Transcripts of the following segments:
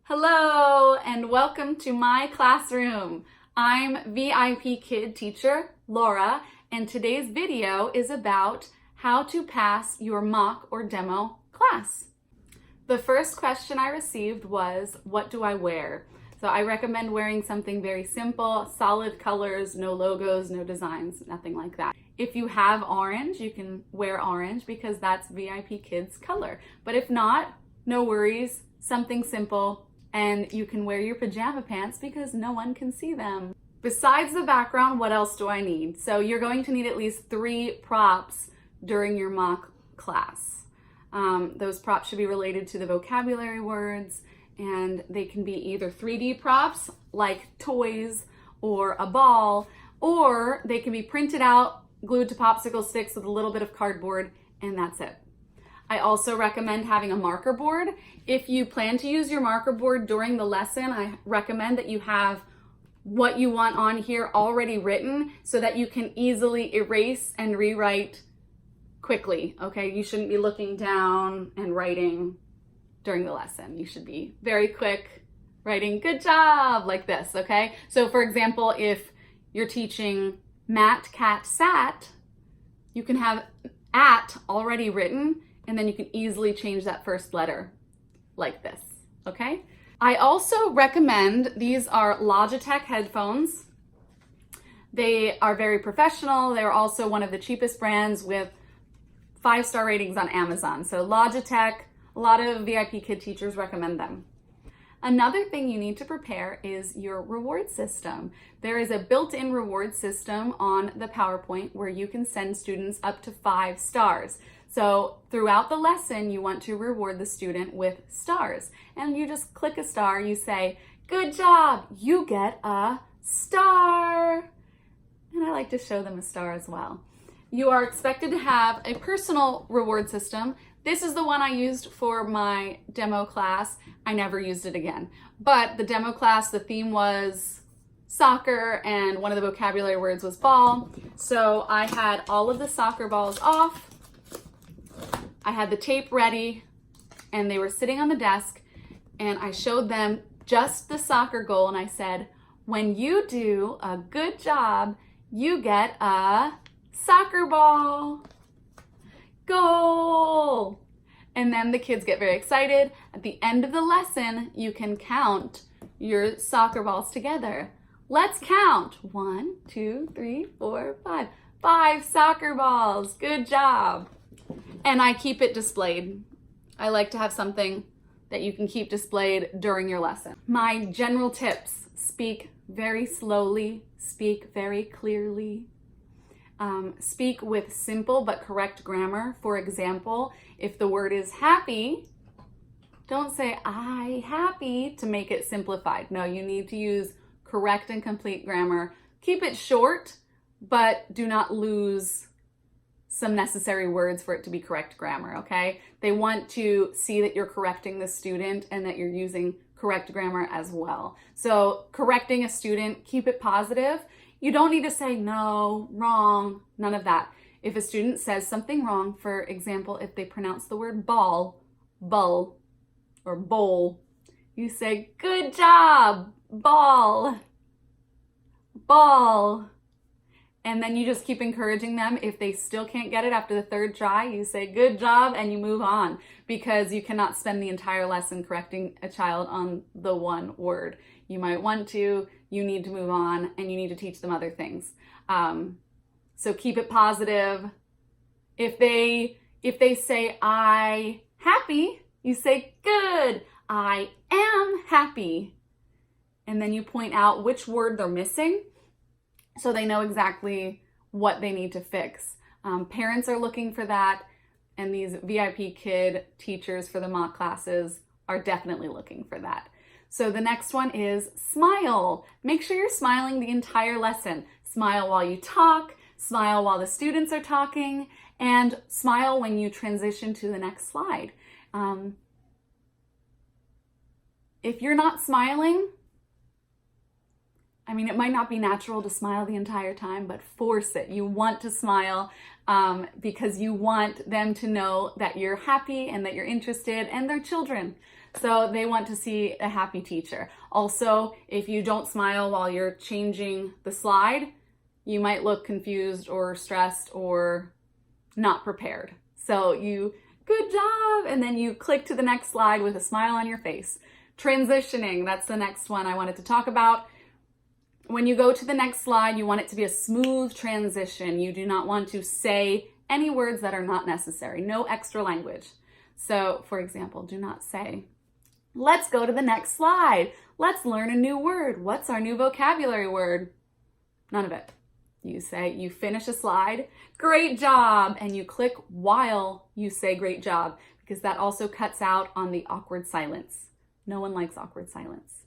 Hello and welcome to my classroom. I'm VIPKid teacher Laura, and today's video is about how to pass your mock or demo class. The first question I received was, what do I wear? So I recommend wearing something very simple, solid colors, no logos, no designs, nothing like that. If you have orange, you can wear orange because that's VIPKid's color. But if not, no worries, something simple. And you can wear your pajama pants because no one can see them. Besides the background, what else do I need? So you're going to need at least 3 props during your mock class. Those props should be related to the vocabulary words, and they can be either 3D props like toys or a ball, or they can be printed out, glued to popsicle sticks with a little bit of cardboard, and that's it. I also recommend having a marker board. If you plan to use your marker board during the lesson, I recommend that you have what you want on here already written so that you can easily erase and rewrite quickly, okay? You shouldn't be looking down and writing during the lesson. You should be very quick, writing good job like this, okay? So for example, if you're teaching mat, cat, sat, you can have at already written, and then you can easily change that first letter like this, okay? I also recommend, these are Logitech headphones. They are very professional. They're also one of the cheapest brands with 5-star ratings on Amazon. So Logitech, a lot of VIPKid teachers recommend them. Another thing you need to prepare is your reward system. There is a built-in reward system on the PowerPoint where you can send students up to 5 stars. So throughout the lesson, you want to reward the student with stars. And you just click a star, you say, good job, you get a star. And I like to show them a star as well. You are expected to have a personal reward system. This is the one I used for my demo class. I never used it again. But the demo class, the theme was soccer, and one of the vocabulary words was ball. So I had all of the soccer balls off. I had the tape ready, and they were sitting on the desk, and I showed them just the soccer goal, and I said, when you do a good job, you get a soccer ball. Goal! And then the kids get very excited. At the end of the lesson, you can count your soccer balls together. Let's count. 1, 2, 3, 4, 5. 5 soccer balls. Good job. And I keep it displayed. I like to have something that you can keep displayed during your lesson. My general tips: speak very slowly, speak very clearly, speak with simple but correct grammar. For example, if the word is happy, don't say I happy to make it simplified. No, you need to use correct and complete grammar. Keep it short, but do not lose some necessary words for it to be correct grammar, okay? They want to see that you're correcting the student and that you're using correct grammar as well. So correcting a student, keep it positive. You don't need to say no, wrong, none of that. If a student says something wrong, for example, if they pronounce the word ball, bull, or bowl, you say, good job, ball, ball. And then you just keep encouraging them. If they still can't get it after the 3rd try, you say, good job, and you move on, because you cannot spend the entire lesson correcting a child on the one word. You might want to, you need to move on, and you need to teach them other things. So keep it positive. If they say, I happy, you say, good, I am happy. And then you point out which word they're missing, so they know exactly what they need to fix. Parents are looking for that, and these VIPKid teachers for the mock classes are definitely looking for that. So the next one is smile. Make sure you're smiling the entire lesson. Smile while you talk, smile while the students are talking, and smile when you transition to the next slide. If you're not smiling, I mean, it might not be natural to smile the entire time, but force it. You want to smile because you want them to know that you're happy and that you're interested, and they're children. So they want to see a happy teacher. Also, if you don't smile while you're changing the slide, you might look confused or stressed or not prepared. So good job, and then you click to the next slide with a smile on your face. Transitioning, that's the next one I wanted to talk about. When you go to the next slide, you want it to be a smooth transition. You do not want to say any words that are not necessary, no extra language. So, for example, do not say, let's go to the next slide. Let's learn a new word. What's our new vocabulary word? None of it. You finish a slide, great job, and you click while you say great job, because that also cuts out on the awkward silence. No one likes awkward silence.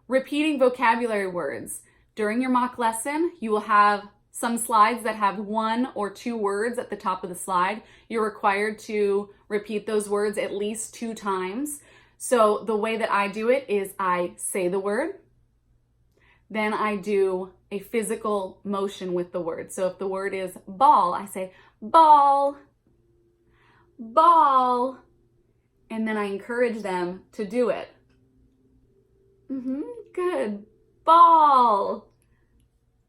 Repeating vocabulary words. During your mock lesson, you will have some slides that have 1 or 2 words at the top of the slide. You're required to repeat those words at least 2 times. So the way that I do it is I say the word, then I do a physical motion with the word. So if the word is ball, I say ball, ball, and then I encourage them to do it. Good. Ball.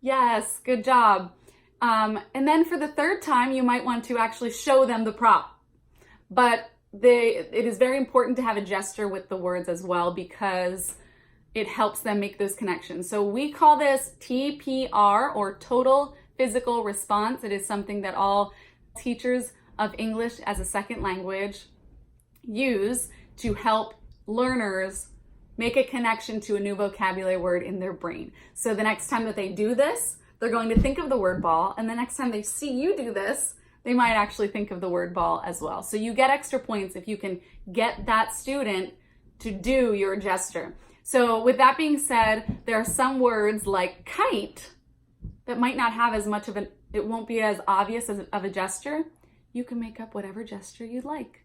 Yes, good job. And then for the 3rd time, you might want to actually show them the prop. But it is very important to have a gesture with the words as well, because it helps them make those connections. So we call this TPR, or total physical response. It is something that all teachers of English as a second language use to help learners make a connection to a new vocabulary word in their brain. So the next time that they do this, they're going to think of the word ball, and the next time they see you do this, they might actually think of the word ball as well. So you get extra points if you can get that student to do your gesture. So with that being said, there are some words like kite that might not have as much of it won't be as obvious of a gesture. You can make up whatever gesture you'd like,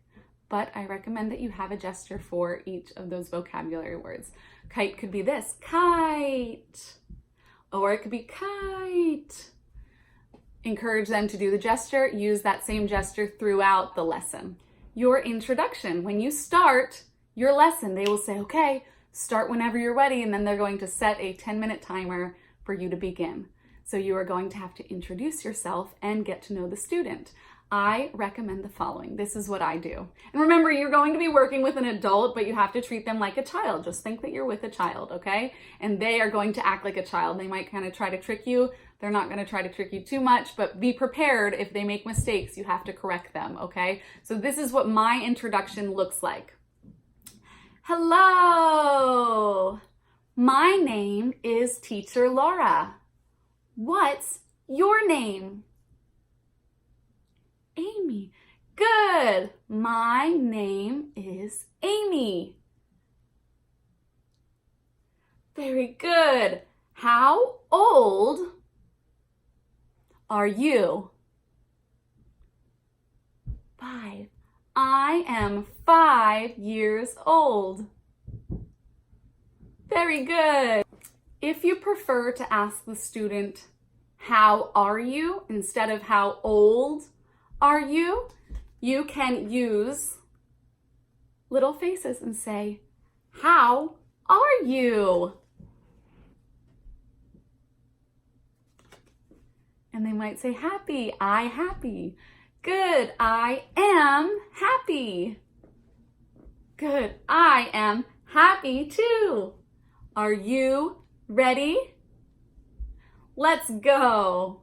but I recommend that you have a gesture for each of those vocabulary words. Kite could be this, kite, or it could be kite. Encourage them to do the gesture. Use that same gesture throughout the lesson. Your introduction. When you start your lesson, they will say, okay, start whenever you're ready, and then they're going to set a 10-minute timer for you to begin. So you are going to have to introduce yourself and get to know the student. I recommend the following. This is what I do. And remember, you're going to be working with an adult, but you have to treat them like a child. Just think that you're with a child, okay? And they are going to act like a child. They might kind of try to trick you. They're not going to try to trick you too much, but be prepared. If they make mistakes, you have to correct them, okay? So this is what my introduction looks like. Hello, my name is Teacher Laura. What's your name? Amy. Good. My name is Amy. Very good. How old are you? 5. I am 5 years old. Very good. If you prefer to ask the student, how are you, instead of how old are you, you can use little faces and say, how are you? And they might say, happy, I happy. Good, I am happy. Good, I am happy too. Are you ready? Let's go.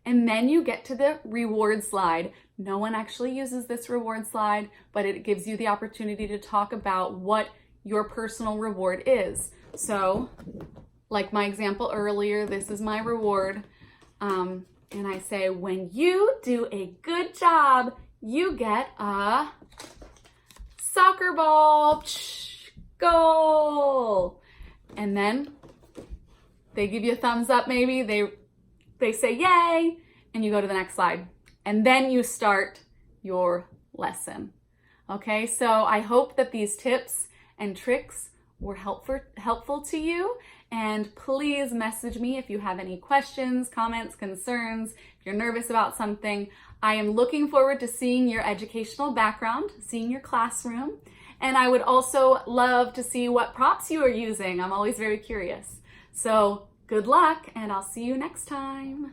And then you get to the reward slide. No one actually uses this reward slide, but it gives you the opportunity to talk about what your personal reward is. So, like my example earlier, this is my reward. And I say, when you do a good job, you get a soccer ball. Goal. And then they give you a thumbs up, maybe. They say yay, and you go to the next slide. And then you start your lesson. Okay, so I hope that these tips and tricks were helpful to you. And please message me if you have any questions, comments, concerns, if you're nervous about something. I am looking forward to seeing your educational background, seeing your classroom, And I would also love to see what props you are using. I'm always very curious. So good luck, and I'll see you next time.